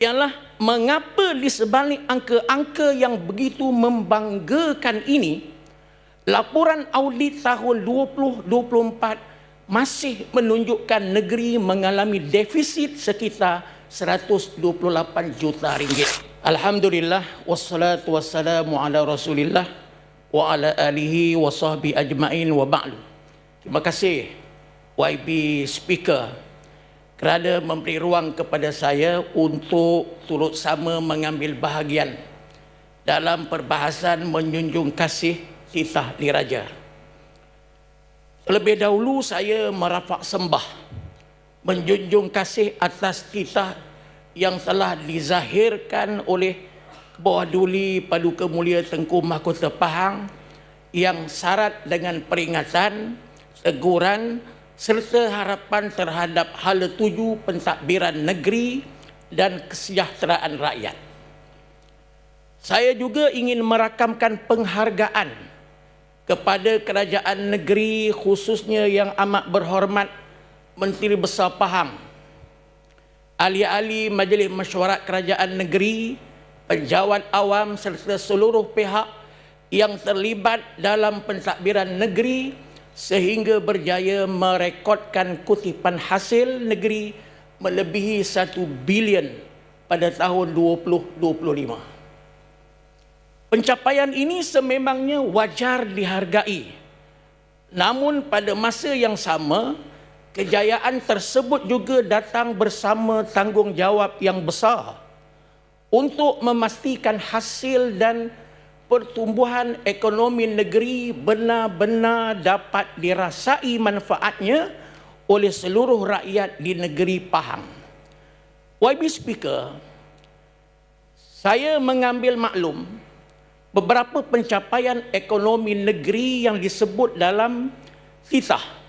ialah mengapa di sebalik angka-angka yang begitu membanggakan ini, laporan audit tahun 2024 masih menunjukkan negeri mengalami defisit sekitar 128 juta ringgit. Alhamdulillah, wassalatu wassalamu ala Rasulillah wa ala alihi wa sahbihi ajma'in wa ba'du. Terima kasih YB Speaker kerana memberi ruang kepada saya untuk turut sama mengambil bahagian dalam perbahasan menjunjung kasih titah diraja. Terlebih dahulu saya merafak sembah menjunjung kasih atas titah yang telah dizahirkan oleh Bawah Duli Paduka Mulia Tengku Mahkota Pahang yang syarat dengan peringatan, teguran serta harapan terhadap hala tuju pentadbiran negeri dan kesejahteraan rakyat. Saya juga ingin merakamkan penghargaan kepada kerajaan negeri, khususnya yang amat berhormat Menteri Besar Pahang, ahli-ahli Majlis Mesyuarat Kerajaan Negeri, penjawat awam serta seluruh pihak yang terlibat dalam pentadbiran negeri sehingga berjaya merekodkan kutipan hasil negeri melebihi 1 bilion pada tahun 2025. Pencapaian ini sememangnya wajar dihargai. Namun pada masa yang sama, kejayaan tersebut juga datang bersama tanggungjawab yang besar untuk memastikan hasil dan pertumbuhan ekonomi negeri benar-benar dapat dirasai manfaatnya oleh seluruh rakyat di negeri Pahang. YB Speaker, saya mengambil maklum beberapa pencapaian ekonomi negeri yang disebut dalam titah.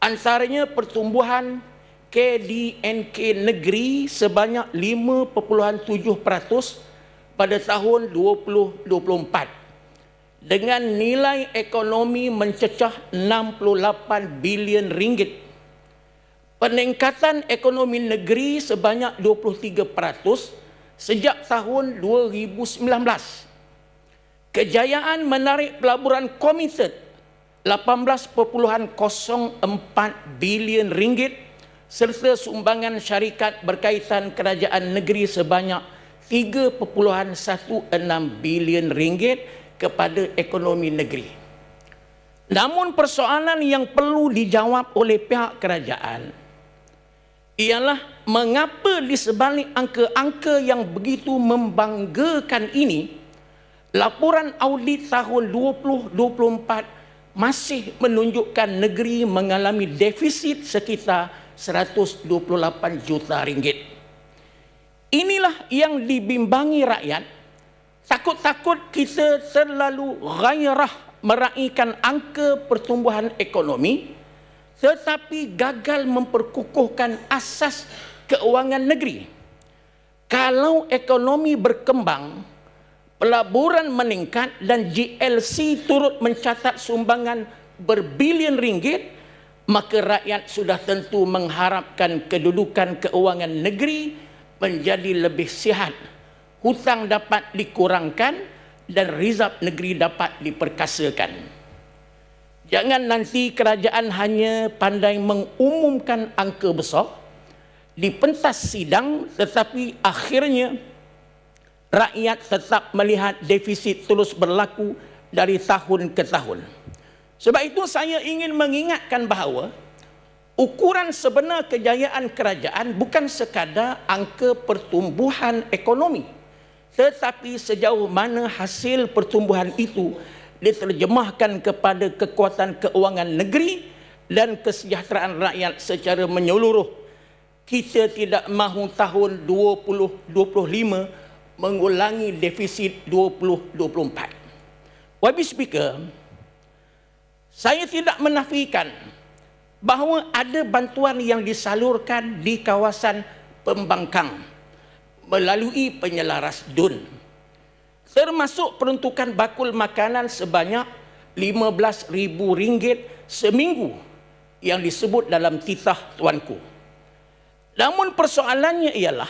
Antaranya pertumbuhan KDNK negeri sebanyak 5.7% pada tahun 2024 dengan nilai ekonomi mencecah 68 bilion ringgit. Peningkatan ekonomi negeri sebanyak 23% sejak tahun 2019. Kejayaan menarik pelaburan komited 18.04 bilion ringgit serta sumbangan syarikat berkaitan kerajaan negeri sebanyak 3.16 bilion ringgit kepada ekonomi negeri. Namun persoalan yang perlu dijawab oleh pihak kerajaan ialah mengapa di sebalik angka-angka yang begitu membanggakan ini, laporan audit tahun 2024 masih menunjukkan negeri mengalami defisit sekitar 128 juta ringgit. Inilah yang dibimbangi rakyat. Takut-takut kita terlalu gairah meraihkan angka pertumbuhan ekonomi tetapi gagal memperkukuhkan asas keuangan negeri. Kalau ekonomi berkembang, pelaburan meningkat dan GLC turut mencatat sumbangan berbilion ringgit, maka rakyat sudah tentu mengharapkan kedudukan keuangan negeri menjadi lebih sihat, hutang dapat dikurangkan dan rizab negeri dapat diperkasakan. Jangan nanti kerajaan hanya pandai mengumumkan angka besar di pentas sidang tetapi akhirnya rakyat tetap melihat defisit terus berlaku dari tahun ke tahun. Sebab itu saya ingin mengingatkan bahawa ukuran sebenar kejayaan kerajaan bukan sekadar angka pertumbuhan ekonomi, tetapi sejauh mana hasil pertumbuhan itu diterjemahkan kepada kekuatan keuangan negeri dan kesejahteraan rakyat secara menyeluruh. Kita tidak mahu tahun 2025 mengulangi defisit 2024. YB Speaker, saya tidak menafikan bahawa ada bantuan yang disalurkan di kawasan pembangkang melalui penyelaras DUN, termasuk peruntukan bakul makanan sebanyak RM15,000 seminggu yang disebut dalam titah tuanku. Namun persoalannya ialah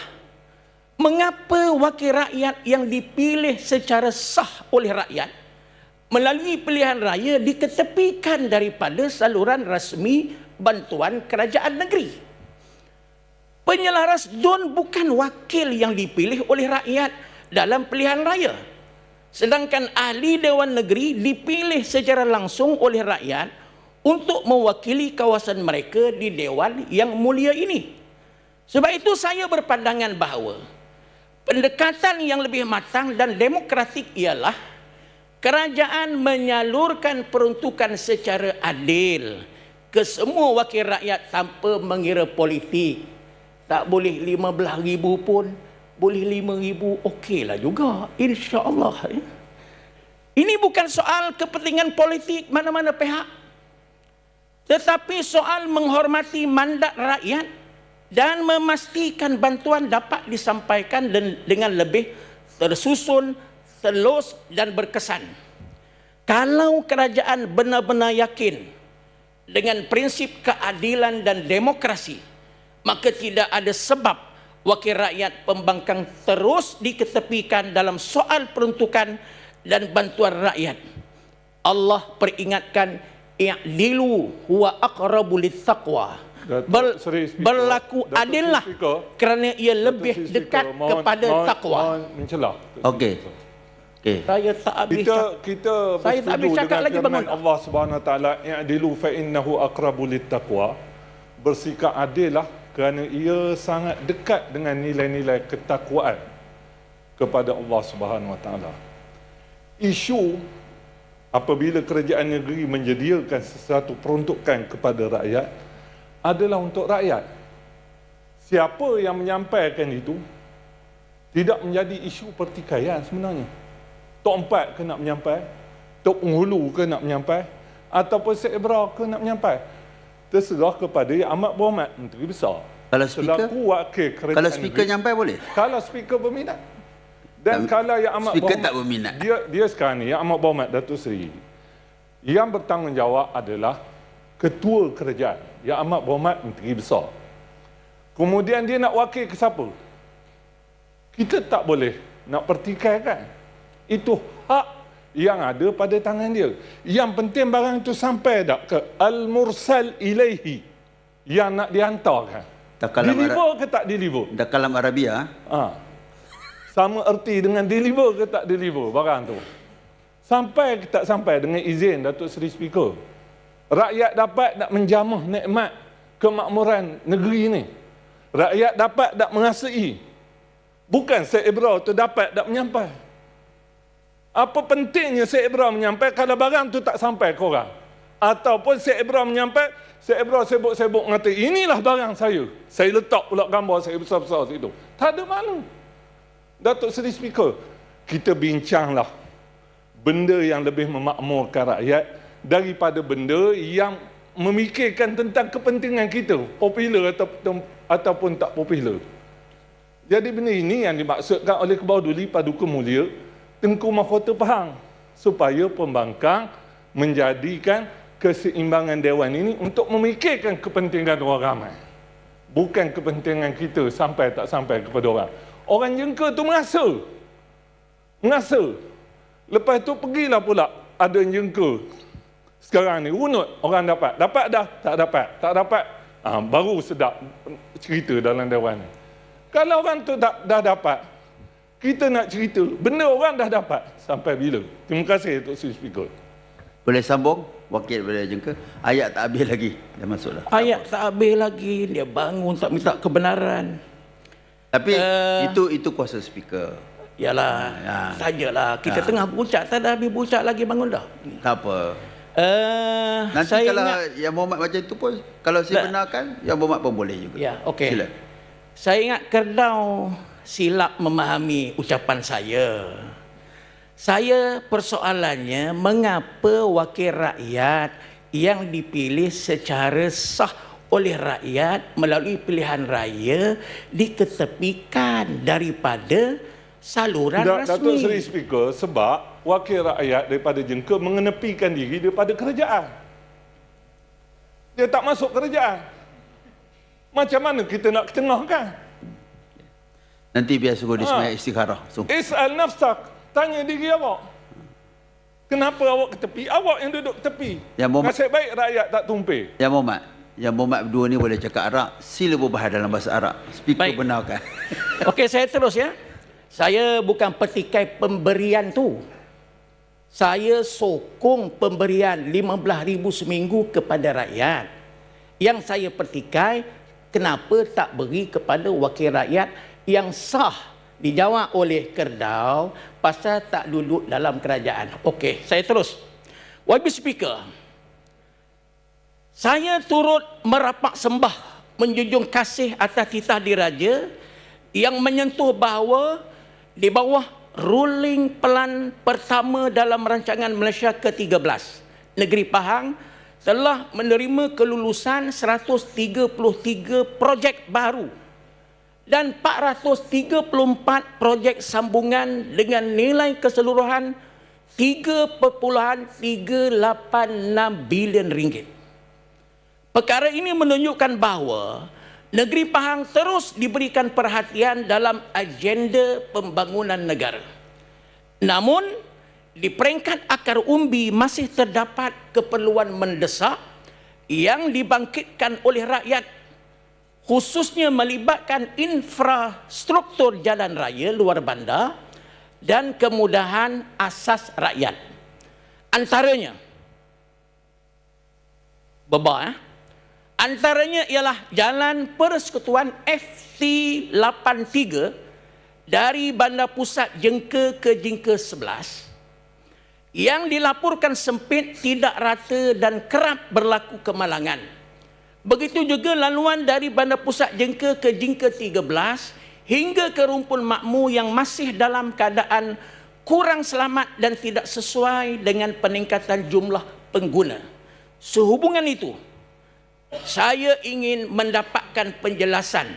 mengapa wakil rakyat yang dipilih secara sah oleh rakyat melalui pilihan raya diketepikan daripada saluran rasmi bantuan kerajaan negeri? Penyelaras DUN bukan wakil yang dipilih oleh rakyat dalam pilihan raya. Sedangkan ahli Dewan Negeri dipilih secara langsung oleh rakyat untuk mewakili kawasan mereka di Dewan yang mulia ini. Sebab itu saya berpandangan bahawa pendekatan yang lebih matang dan demokratik ialah kerajaan menyalurkan peruntukan secara adil ke semua wakil rakyat tanpa mengira politik. Tak boleh 15,000 pun, boleh 5,000, okeylah juga, insya-Allah. Ini bukan soal kepentingan politik mana-mana pihak, tetapi soal menghormati mandat rakyat dan memastikan bantuan dapat disampaikan dengan lebih tersusun, telus dan berkesan. Kalau kerajaan benar-benar yakin dengan prinsip keadilan dan demokrasi, maka tidak ada sebab wakil rakyat pembangkang terus diketepikan dalam soal peruntukan dan bantuan rakyat. Allah peringatkan, i'dilu huwa aqrabu lit-taqwa. Berlaku adillah kerana ia lebih dekat kepada takwa. Okey. Saya tak habis kita saya tak habis cakap lagi, Bangun. Allah Subhanahu Wa Taala, i'dilu fa innahu aqrabu lit-taqwa. Bersikap adillah kerana ia sangat dekat dengan nilai-nilai ketakwaan kepada Allah Subhanahu Wa Taala. Isu apabila kerajaan negeri menyediakan sesuatu peruntukan kepada rakyat adalah untuk rakyat. Siapa yang menyampaikan itu tidak menjadi isu pertikaian sebenarnya. Tok Empat ke nak menyampai, Tok Penghulu ke nak menyampai, ataupun Syed Ebra ke nak menyampai, terserah kepada Yang Amat Berhormat Menteri Besar. Kalau speaker, kalau speaker negeri, nyampai boleh? Kalau speaker berminat. Dan kalau Yang Amat speaker Berhormat, tak berminat. Dia sekarang ni Yang Amat Berhormat Datuk Seri yang bertanggungjawab adalah Ketua Kerajaan, Yang Amat Berhormat Menteri Besar. Kemudian dia nak wakil ke siapa? Kita tak boleh nak pertikaikan. Itu hak yang ada pada tangan dia. Yang penting barang itu sampai tak ke al-mursal ilaihi, yang nak dihantarkan. Deliver ke tak deliver? Dah kalam Arabia. Sama erti dengan deliver ke tak deliver barang tu. Sampai ke tak sampai dengan izin Datuk Seri Speaker. Rakyat dapat tak menjamah nikmat kemakmuran negeri ni. Rakyat dapat tak mengasai. Bukan Syed Ebra tu dapat tak menyampai. Apa pentingnya Syed Ebra menyampai kalau barang tu tak sampai ke orang? Ataupun Syed Ebra menyampai, Syed Ebra sibuk-sibuk mengata, inilah barang saya. Saya letak pula gambar saya besar-besar situ. Tak ada mana. Datuk Seri Speaker, kita bincanglah benda yang lebih memakmurkan rakyat daripada benda yang memikirkan tentang kepentingan kita, popular ataupun tak popular. Jadi benda ini yang dimaksudkan oleh Kebawah Duli Paduka Mulia Tengku Mahkota Pahang, supaya pembangkang menjadikan keseimbangan Dewan ini untuk memikirkan kepentingan orang ramai, bukan kepentingan kita sampai tak sampai kepada orang. Orang jengka tu mengasa. Lepas tu pergilah pula ada jengka. Sekarang ni runut orang dapat dah, tak dapat. Baru sedap cerita dalam Dewan ni. Kalau orang tu dah dapat, kita nak cerita benda orang dah dapat sampai bila? Terima kasih Tok Sri Speaker. Boleh sambung? Wakil boleh jengka. Ayat tak habis lagi. Dah masuklah. Ayat tak habis lagi. Dia bangun tak minta kebenaran. Tapi itu kuasa speaker. Yalah, sajalah. Kita tengah berucap, tak ada habis berucap lagi, bangun dah. Tak apa. Nanti saya kalau ingat, Yang Berhormat macam itu pun, kalau saya benarkan, Yang Berhormat pun boleh juga. Ya, okey. Sila. Saya ingat Kerbau silap memahami ucapan saya. Persoalannya, mengapa wakil rakyat yang dipilih secara sah oleh rakyat melalui pilihan raya diketepikan daripada saluran rasmi? Datuk Seri Speaker, sebab wakil rakyat daripada jengka mengenepikan diri daripada kerajaan. Dia tak masuk kerajaan. Macam mana kita nak ketengahkan? Nanti biar suruh dia semayang istikharah. So, Is'al nafsak. Tanya diri awak. Kenapa awak ke tepi? Awak yang duduk ke tepi. Yang Muhammad- Nasib baik rakyat tak tumpih. Yang Muhammad berdua ni boleh cakap Arab. Sila berbahas dalam bahasa Arab. Speaker Baik. benarkan. Okey, saya terus ya. Saya bukan petikai pemberian tu. Saya sokong pemberian 15,000 seminggu kepada rakyat. Yang saya petikai, kenapa tak beri kepada wakil rakyat yang sah? Dijawab oleh Keردau, pasal tak duduk dalam kerajaan. Okey, saya terus. YB Speaker, saya turut merapak sembah menjunjung kasih atas titah diraja yang menyentuh bahawa di bawah ruling pelan pertama dalam rancangan Malaysia ke-13, Negeri Pahang telah menerima kelulusan 133 projek baru dan 434 projek sambungan dengan nilai keseluruhan 3.386 bilion ringgit. Perkara ini menunjukkan bahawa Negeri Pahang terus diberikan perhatian dalam agenda pembangunan negara. Namun, di peringkat akar umbi masih terdapat keperluan mendesak yang dibangkitkan oleh rakyat, khususnya melibatkan infrastruktur jalan raya luar bandar dan kemudahan asas rakyat. Antaranya, antaranya ialah Jalan Persekutuan FT83 dari Bandar Pusat Jengka ke Jengka 11 yang dilaporkan sempit, tidak rata dan kerap berlaku kemalangan. Begitu juga laluan dari Bandar Pusat Jengka ke Jengka 13 hingga ke Rumpun Makmur yang masih dalam keadaan kurang selamat dan tidak sesuai dengan peningkatan jumlah pengguna. Sehubungan itu, saya ingin mendapatkan penjelasan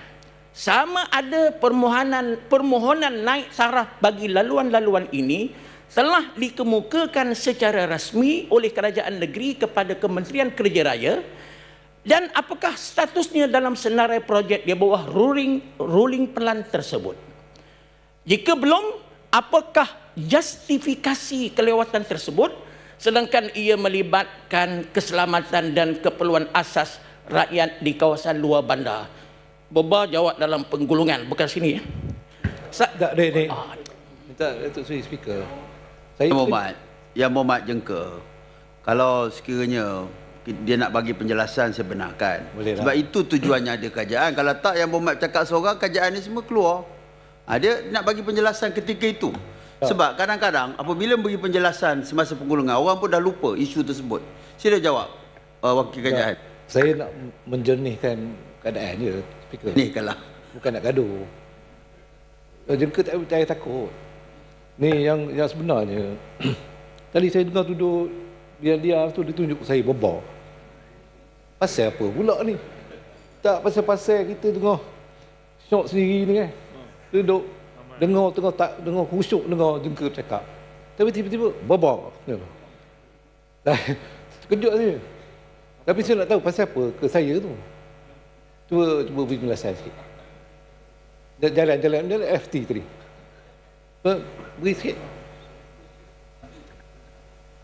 sama ada permohonan naik taraf bagi laluan-laluan ini telah dikemukakan secara rasmi oleh kerajaan negeri kepada Kementerian Kerja Raya, dan apakah statusnya dalam senarai projek di bawah ruling pelan tersebut. Jika belum, apakah justifikasi kelewatan tersebut sedangkan ia melibatkan keselamatan dan keperluan asas rakyat di kawasan luar bandar? Boba jawab dalam penggulungan, bukan sini ya. Tak, Dek. Minta Datuk Seri Speaker. Saya Yang Muhammad Jengka, kalau sekiranya dia nak bagi penjelasan, saya benarkan. Boleh lah. Sebab itu tujuannya ada kajian. Kalau tak, yang Muhammad cakap seorang, kajian ni semua keluar. Dia nak bagi penjelasan ketika itu. Sebab kadang-kadang apabila bagi penjelasan semasa penggulungan, orang pun dah lupa isu tersebut. Sila jawab, wakil kajian. Saya nak menjernihkan keadaan je, Speaker. Ni kalah. Bukan nak gaduh. Jengka tak percaya takut. Ni yang sebenarnya. Tadi saya dengar duduk dia tu ditunjuk saya bebal. Pasal apa pula ni? Tak pasal-pasal kita dengar syok sendiri ni kan. Duduk dengar tengah tak dengar khusyuk dengar Jengka cakap. Tapi tiba-tiba bebal. Terkejut saya. Tapi saya nak tahu pasal apa ke saya tu. Cuba beri penjelasan sikit. Jalan FT tadi. Beri sikit.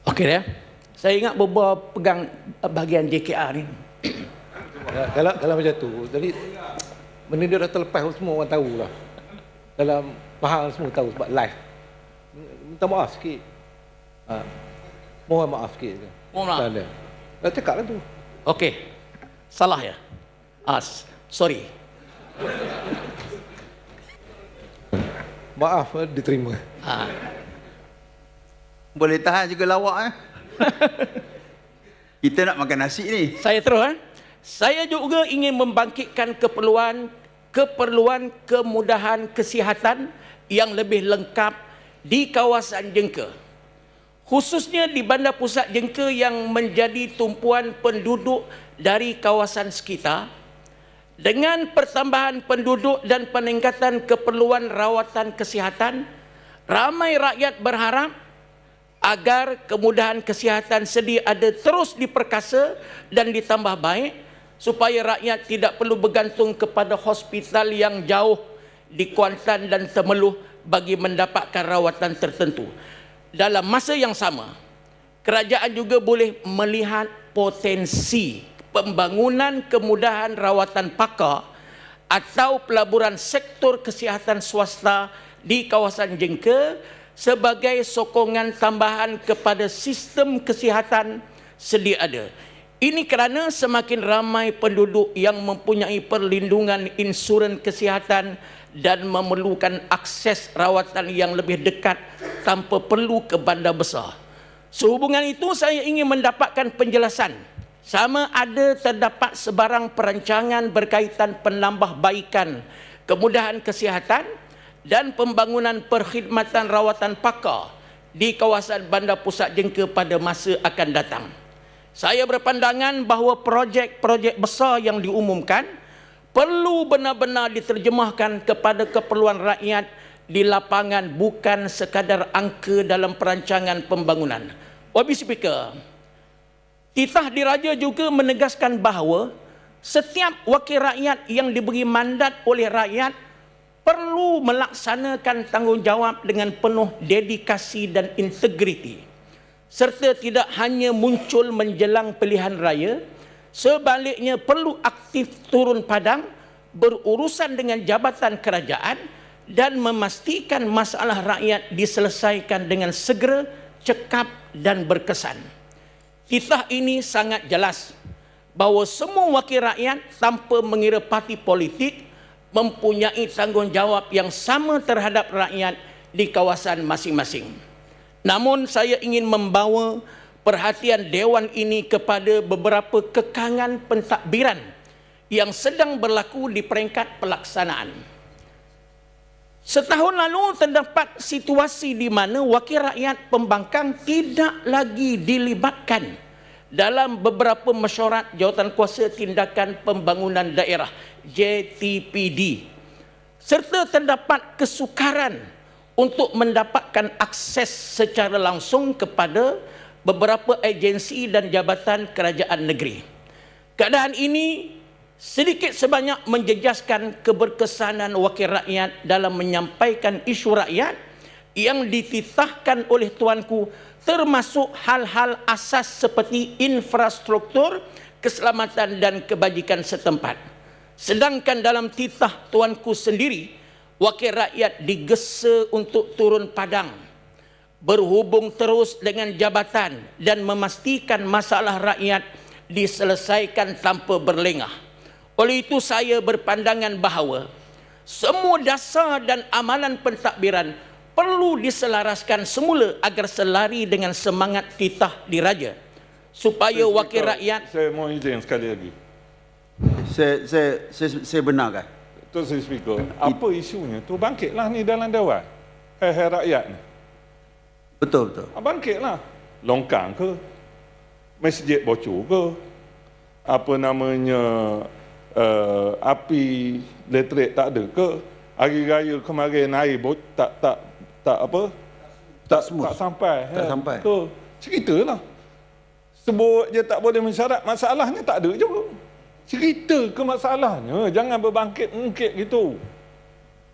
Okey ya. Saya ingat Boba pegang bahagian JKR ni. Kalau macam tu, jadi benda dia dah terlepas, semua orang tahu lah. Dalam Pahang semua tahu sebab live. Minta maaf sikit. Mohon maaf sikit. Mohon maaf. Dah cakap lah tu. Okey. Salah ya? Sorry. Maaf, diterima. Boleh tahan juga lawak Kita nak makan nasi ni. Saya terus. Saya juga ingin membangkitkan keperluan kemudahan kesihatan yang lebih lengkap di kawasan Jengka. Khususnya di Bandar Pusat Jengka yang menjadi tumpuan penduduk dari kawasan sekitar. Dengan pertambahan penduduk dan peningkatan keperluan rawatan kesihatan, ramai rakyat berharap agar kemudahan kesihatan sedia ada terus diperkasa dan ditambah baik supaya rakyat tidak perlu bergantung kepada hospital yang jauh di Kuantan dan Temeloh bagi mendapatkan rawatan tertentu. Dalam masa yang sama, kerajaan juga boleh melihat potensi pembangunan kemudahan rawatan pakar atau pelaburan sektor kesihatan swasta di kawasan Jengke sebagai sokongan tambahan kepada sistem kesihatan sedia ada. Ini kerana semakin ramai penduduk yang mempunyai perlindungan insurans kesihatan dan memerlukan akses rawatan yang lebih dekat tanpa perlu ke bandar besar. Sehubungan itu, saya ingin mendapatkan penjelasan sama ada terdapat sebarang perancangan berkaitan penambahbaikan kemudahan kesihatan dan pembangunan perkhidmatan rawatan pakar di kawasan Bandar Pusat Jengke pada masa akan datang. Saya berpandangan bahawa projek-projek besar yang diumumkan perlu benar-benar diterjemahkan kepada keperluan rakyat di lapangan, bukan sekadar angka dalam perancangan pembangunan. Wabi Speaker, titah diraja juga menegaskan bahawa setiap wakil rakyat yang diberi mandat oleh rakyat perlu melaksanakan tanggungjawab dengan penuh dedikasi dan integriti, serta tidak hanya muncul menjelang pilihan raya, sebaliknya perlu aktif turun padang berurusan dengan jabatan kerajaan dan memastikan masalah rakyat diselesaikan dengan segera, cekap dan berkesan. Titah ini sangat jelas bahawa semua wakil rakyat tanpa mengira parti politik mempunyai tanggungjawab yang sama terhadap rakyat di kawasan masing-masing. Namun saya ingin membawa perhatian Dewan ini kepada beberapa kekangan pentadbiran yang sedang berlaku di peringkat pelaksanaan. Setahun lalu terdapat situasi di mana wakil rakyat pembangkang tidak lagi dilibatkan dalam beberapa mesyuarat Jawatankuasa Tindakan Pembangunan Daerah JTPD, serta terdapat kesukaran untuk mendapatkan akses secara langsung kepada beberapa agensi dan jabatan kerajaan negeri. Keadaan ini sedikit sebanyak menjejaskan keberkesanan wakil rakyat dalam menyampaikan isu rakyat yang dititahkan oleh tuanku, termasuk hal-hal asas seperti infrastruktur, keselamatan dan kebajikan setempat. Sedangkan dalam titah tuanku sendiri, wakil rakyat digesa untuk turun padang, berhubung terus dengan jabatan dan memastikan masalah rakyat diselesaikan tanpa berlengah. Oleh itu saya berpandangan bahawa semua dasar dan amalan pentadbiran perlu diselaraskan semula agar selari dengan semangat titah diraja, supaya wakil rakyat... Saya mau izin sekali lagi. Saya benarkan. Tuan Sri Speaker, apa isunya tu? Bangkitlah ni dalam Dewan. Hai rakyat ni. Betul. Bangkitlah. Longkang ke? Masjid bocor ke? Apa namanya... api elektrik tak ada ke? Hari raya kemarin air tak sampai. Ke? Ceritalah. Sebut je tak boleh mensyarat, masalahnya tak ada juga. Cerita ke masalahnya, jangan berbangkit-ungkit gitu.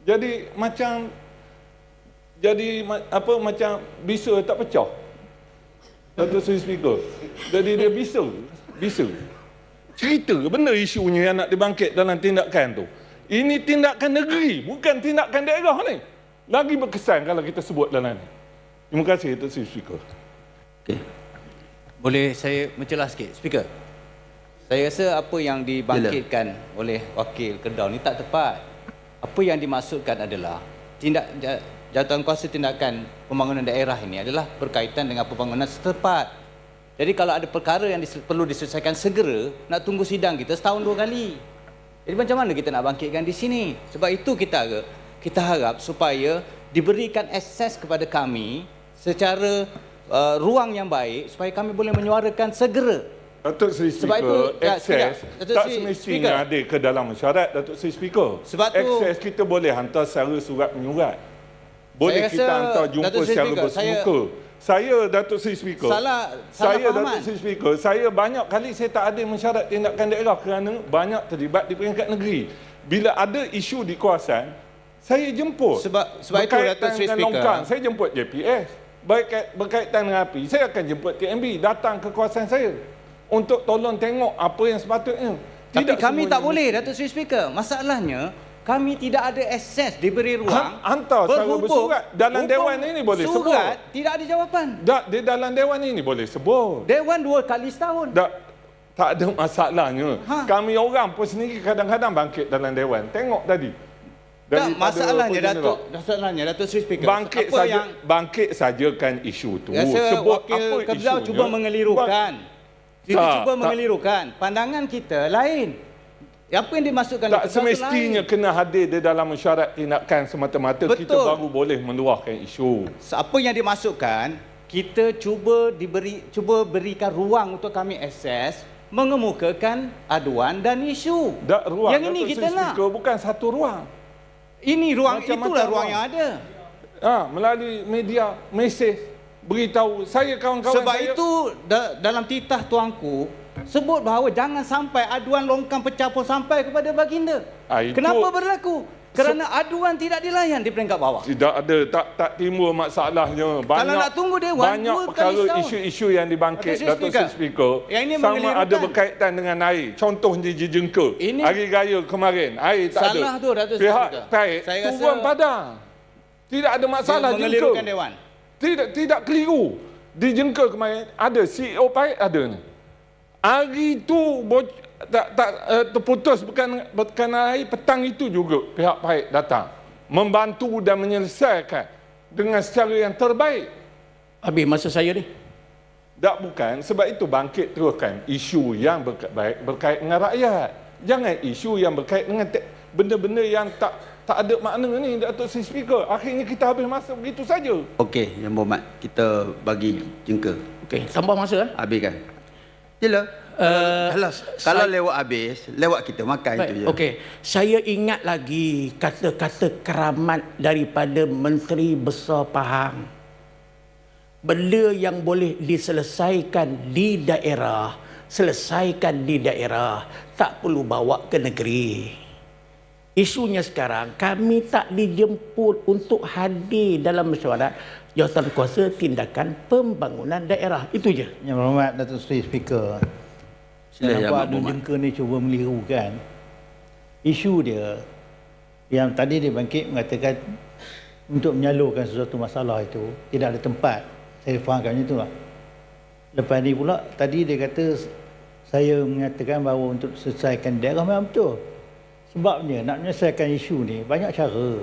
Jadi macam bisa tak pecah. Datuk Seri Speaker. Jadi dia bisa. Cerita benda isunya yang nak dibangkit dalam tindakan tu. Ini tindakan negeri, bukan tindakan daerah ni. Lagi berkesan kalau kita sebut dalam ni. Terima kasih, Datuk Seri Speaker. Okay. Boleh saya mencelah sikit, Speaker? Saya rasa apa yang dibangkitkan oleh Wakil Kedah ni tak tepat. Apa yang dimaksudkan adalah Jawatankuasa Tindakan Pembangunan Daerah ini adalah berkaitan dengan pembangunan setempat. Jadi kalau ada perkara yang perlu diselesaikan segera, nak tunggu sidang kita setahun 2 kali. Jadi macam mana kita nak bangkitkan di sini? Sebab itu kita harap supaya diberikan akses kepada kami secara ruang yang baik supaya kami boleh menyuarakan segera. Datuk Seri Speaker, akses tak semestinya ada ke dalam mesyuarat, Datuk Seri Speaker. Sebab tu, akses kita boleh hantar secara surat menyurat. Boleh kita hantar jumpa secara bersemuka. Saya Datuk Seri Speaker. Datuk Seri Speaker, saya banyak kali saya tak ada mesyuarat tindakan daerah kerana banyak terlibat di peringkat negeri. Bila ada isu di kawasan, Saya jemput. Sebab itu, berkaitan Datuk Seri dengan Speaker. longkang, saya jemput JPS. Berkaitan dengan api, saya akan jemput TMB datang ke kawasan saya untuk tolong tengok apa yang sepatutnya. Tapi kami tak semuanya boleh, Datuk Seri Speaker. Masalahnya, kami tidak ada akses, diberi ruang. Hantar secara bersurat. Dalam Dewan ini boleh sebut. Surat, tidak ada jawapan. Di dalam Dewan ini boleh sebut. Dewan 2 kali setahun. Tak ada masalahnya. Kami orang pun sendiri kadang-kadang bangkit dalam Dewan. Tengok tadi. Tak, Daripada masalahnya Datuk Seri Speaker. Bangkit sajakan isu tu. Rasa Sebut wakil apa Kedah isunya. cuba mengelirukan. Cuba mengelirukan. Pandangan kita lain. Apa yang dimasukkan Tak di Kedah semestinya lain. kena hadir di dalam mesyuarat tindakan semata-mata. Betul. Kita baru boleh meluahkan isu. Apa yang dimasukkan, kita cuba berikan ruang untuk kami akses, mengemukakan aduan dan isu. Ruang Yang ini Datuk kita Seri nak. Speaker bukan satu ruang. Ini ruang, Macam-macam itulah ruang ruang. yang ada. Melalui media, mesej, beritahu. Saya kawan-kawan Sebab saya. itu dalam titah tuanku sebut bahawa jangan sampai aduan longkang pecah pun sampai kepada baginda. Itu, Kenapa berlaku? Kerana aduan tidak dilayan di peringkat bawah. Tidak ada, tak timbul masalahnya. Kalau nak tunggu Dewan, banyak 2 kali perkara setahun. isu-isu yang dibangkit Datuk Seri Speaker. Yang ini sama mengelirukan. ada berkaitan dengan air. Contohnya di Jengka. Ini- Hari Raya kemarin, air tak ada. Salah tu, Datuk Seri Pihak Speaker. terkait Saya rasa turun padang. Tidak ada masalah Dia mengelirukan Jengka. Dewan. Tidak keliru. Di Jengka kemarin ada CEO Pahit ada ni. Hari tu terputus bukan air, petang itu juga pihak Pahit datang membantu dan menyelesaikan dengan secara yang terbaik. Habis masa saya ni. Tak bukan, sebab itu bangkit teruskan isu yang berkait dengan rakyat. Jangan isu yang berkait dengan benda-benda yang tak ada makna ni, Datuk Seri Speaker. Akhirnya kita habis masa begitu saja. Okey, Yang Berhormat, kita bagi jengka. Okey, tambah masa. Habiskan. Yelah. Kalau lewat habis, lewat kita makan itu je. Okey, saya ingat lagi kata-kata keramat daripada Menteri Besar Pahang. Benda yang boleh diselesaikan di daerah, selesaikan di daerah, tak perlu bawa ke negeri. Isunya sekarang, kami tak dijemput untuk hadir dalam mesyuarat jawatan kuasa tindakan pembangunan daerah. Itu je. Yang Berhormat Datuk Seri Speaker, Sila, saya Yang nampak Dun Berhormat. Jengka ni cuba melirukan isu dia yang tadi dia bangkit mengatakan untuk menyalurkan sesuatu masalah itu tidak ada tempat. Saya fahamkan macam itulah. Lepas ni pula tadi dia kata saya menyatakan bahawa untuk selesaikan daerah memang betul. Sebabnya nak menyelesaikan isu ni banyak cara.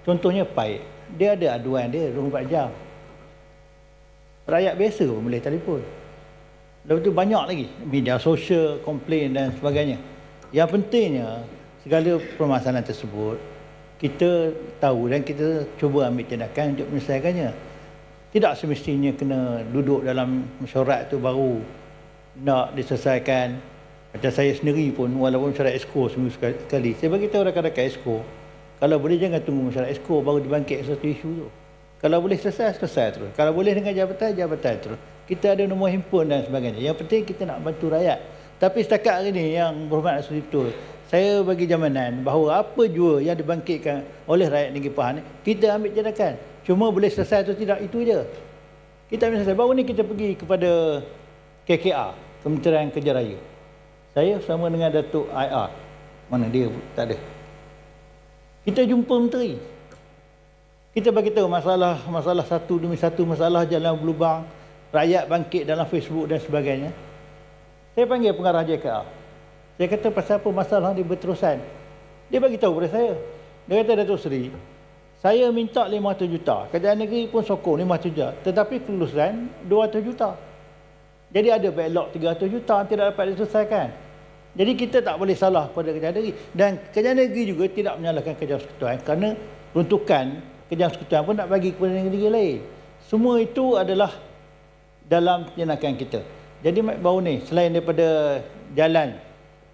Contohnya Pahit, dia ada aduan dia 24 jam. Rakyat biasa pun boleh telefon. Lepas tu banyak lagi media sosial, komplain dan sebagainya. Yang pentingnya segala permasalahan tersebut kita tahu dan kita cuba ambil tindakan untuk menyelesaikannya. Tidak semestinya kena duduk dalam mesyuarat tu baru nak diselesaikan. Macam saya sendiri pun walaupun mesyuarat esko seminggu sekali, saya bagi tahu rakan-rakan esko, kalau boleh jangan tunggu mesyuarat esko baru dibangkit satu isu tu. Kalau boleh selesai terus. Kalau boleh dengan jabatan terus. Kita ada nombor handphone dan sebagainya. Yang penting kita nak bantu rakyat. Tapi setakat hari ni yang berhormat Seri betul, saya bagi jaminan bahawa apa jua yang dibangkitkan oleh rakyat negeri Pahang ni, kita ambil tindakan. Cuma boleh selesai atau tidak, itu je. Kita ambil selesai. Baru ni kita pergi kepada KKR, Kementerian Kerja Raya. Saya bersama dengan Datuk IR. Mana dia? Tak ada. Kita jumpa menteri. Kita bagi tahu masalah satu demi satu, masalah jalan berlubang, rakyat bangkit dalam Facebook dan sebagainya. Saya panggil pengarah JKR. Saya kata pasal apa masalah ni berterusan. Dia bagi tahu kepada saya. Dia kata, Datuk Seri, saya minta 500 juta. Kerajaan negeri pun sokong 500 juta. Tetapi kelulusan 200 juta. Jadi ada backlog 300 juta yang tidak dapat diselesaikan. Jadi kita tak boleh salah pada kerajaan negeri. Dan kerajaan negeri juga tidak menyalahkan kerajaan persekutuan kerana peruntukan kerajaan persekutuan pun nak bagi kepada negeri lain. Semua itu adalah dalam tindakan kita. Jadi baru ni, selain daripada jalan,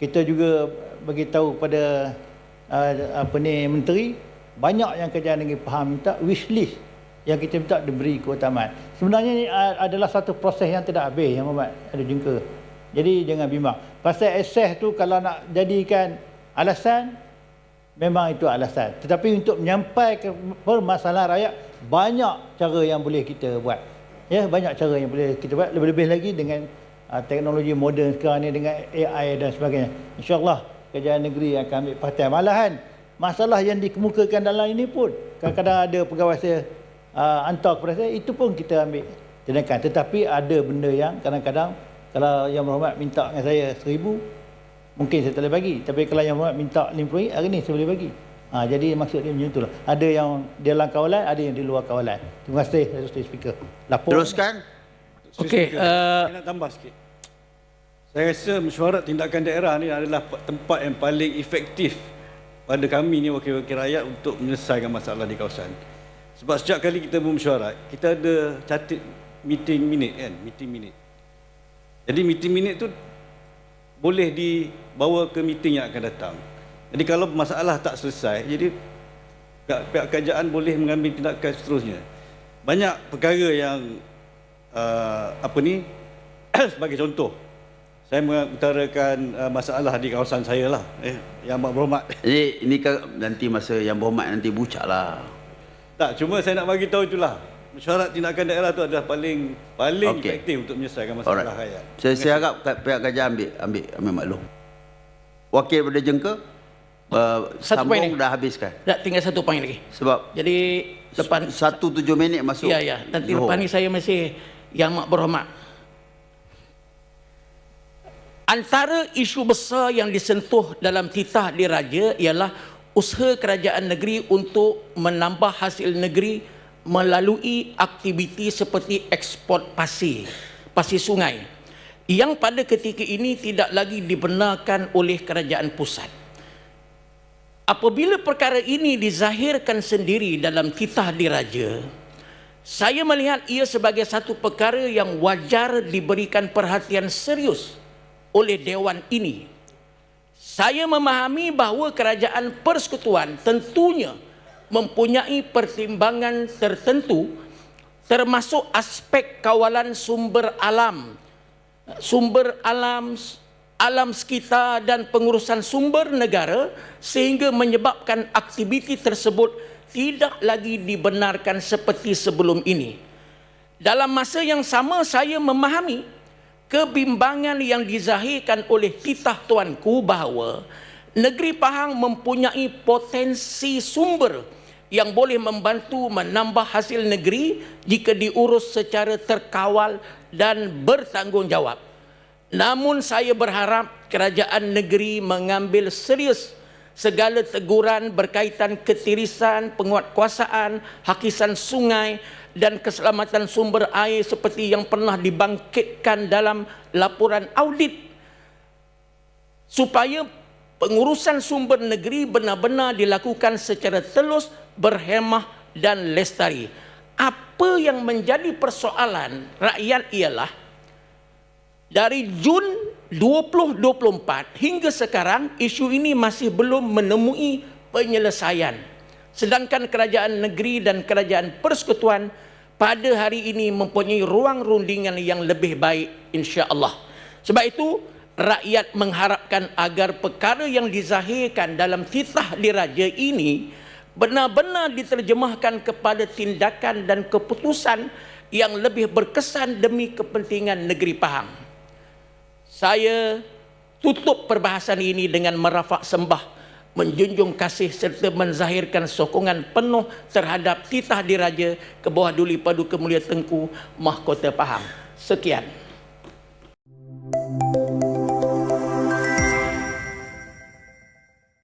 kita juga bagi tahu kepada menteri, banyak yang kerajaan negeri Pahang minta wish list yang kita minta diberi keutamaan. Sebenarnya ini adalah satu proses yang tidak habis, yang Muhammad ada jengka. Jadi jangan bimbang. Pasal akses tu kalau nak jadikan alasan, memang itu alasan. Tetapi untuk menyampaikan permasalahan rakyat, banyak cara yang boleh kita buat. Ya, banyak cara yang boleh kita buat. Lebih-lebih lagi dengan teknologi moden sekarang ni, dengan AI dan sebagainya. InsyaAllah kerajaan negeri akan ambil perhatian. Malahan masalah yang dikemukakan dalam ini pun kadang-kadang ada pegawai saya hantar kepada saya, itu pun kita ambil tindakan. Tetapi ada benda yang kadang-kadang kalau Yang Berhormat minta dengan saya 1,000, mungkin saya tak boleh bagi. Tapi kalau Yang Berhormat minta 50, hari ni saya boleh bagi. Jadi maksud dia macam itulah. Ada yang di dalam kawalan, ada yang di luar kawalan. Terima kasih, Mr. Speaker. Lapor. Teruskan. Okey, Saya nak tambah sikit. Saya rasa mesyuarat tindakan daerah ni adalah tempat yang paling efektif pada kami ni wakil-wakil rakyat untuk menyelesaikan masalah di kawasan. Sebab setiap kali kita bermesyuarat, kita ada catat meeting minute kan, meeting minute. Jadi meeting minute tu boleh dibawa ke meeting yang akan datang. Jadi kalau masalah tak selesai, jadi pihak kerajaan boleh mengambil tindakan seterusnya. Banyak perkara yang sebagai contoh, saya mengutarakan masalah di kawasan saya lah, Yang Berhormat. Ini nanti masa Yang Berhormat nanti bucak lah. Tak, cuma saya nak bagi tahu itulah. Mesyuarat tindakan daerah tu adalah paling efektif untuk menyelesaikan masalah rakyat. Saya harap pihak kerajaan ambil maklum. Wakil daripada Jengka, Satu poin sambung ni. dah habiskan. Tak, tinggal satu poin lagi. Sebab Jadi lepas 1:07 minit masuk. Ya, nanti Johor. lepas ni saya masih Yang Berhormat. Antara isu besar yang disentuh dalam titah diraja ialah usaha kerajaan negeri untuk menambah hasil negeri melalui aktiviti seperti ekspor pasir sungai, yang pada ketika ini tidak lagi dibenarkan oleh kerajaan pusat. Apabila perkara ini dizahirkan sendiri dalam titah diraja, saya melihat ia sebagai satu perkara yang wajar diberikan perhatian serius oleh Dewan ini. Saya memahami bahawa kerajaan persekutuan tentunya mempunyai pertimbangan tertentu, termasuk aspek kawalan sumber alam, alam sekitar dan pengurusan sumber negara, sehingga menyebabkan aktiviti tersebut tidak lagi dibenarkan seperti sebelum ini. Dalam masa yang sama, saya memahami kebimbangan yang dizahirkan oleh titah tuanku bahawa negeri Pahang mempunyai potensi sumber yang boleh membantu menambah hasil negeri jika diurus secara terkawal dan bertanggungjawab. Namun saya berharap kerajaan negeri mengambil serius segala teguran berkaitan ketirisan, penguatkuasaan, hakisan sungai dan keselamatan sumber air seperti yang pernah dibangkitkan dalam laporan audit, supaya pengurusan sumber negeri benar-benar dilakukan secara telus, berhemah dan lestari. Apa yang menjadi persoalan rakyat ialah dari Jun 2024 hingga sekarang isu ini masih belum menemui penyelesaian. Sedangkan kerajaan negeri dan kerajaan persekutuan pada hari ini mempunyai ruang rundingan yang lebih baik, insya-Allah. Sebab itu rakyat mengharapkan agar perkara yang dizahirkan dalam titah diraja ini benar-benar diterjemahkan kepada tindakan dan keputusan yang lebih berkesan demi kepentingan negeri Pahang. Saya tutup perbahasan ini dengan merafak sembah, menjunjung kasih serta menzahirkan sokongan penuh terhadap titah diraja ke bawah Duli Paduka Mulia Tengku Mahkota Pahang. Sekian.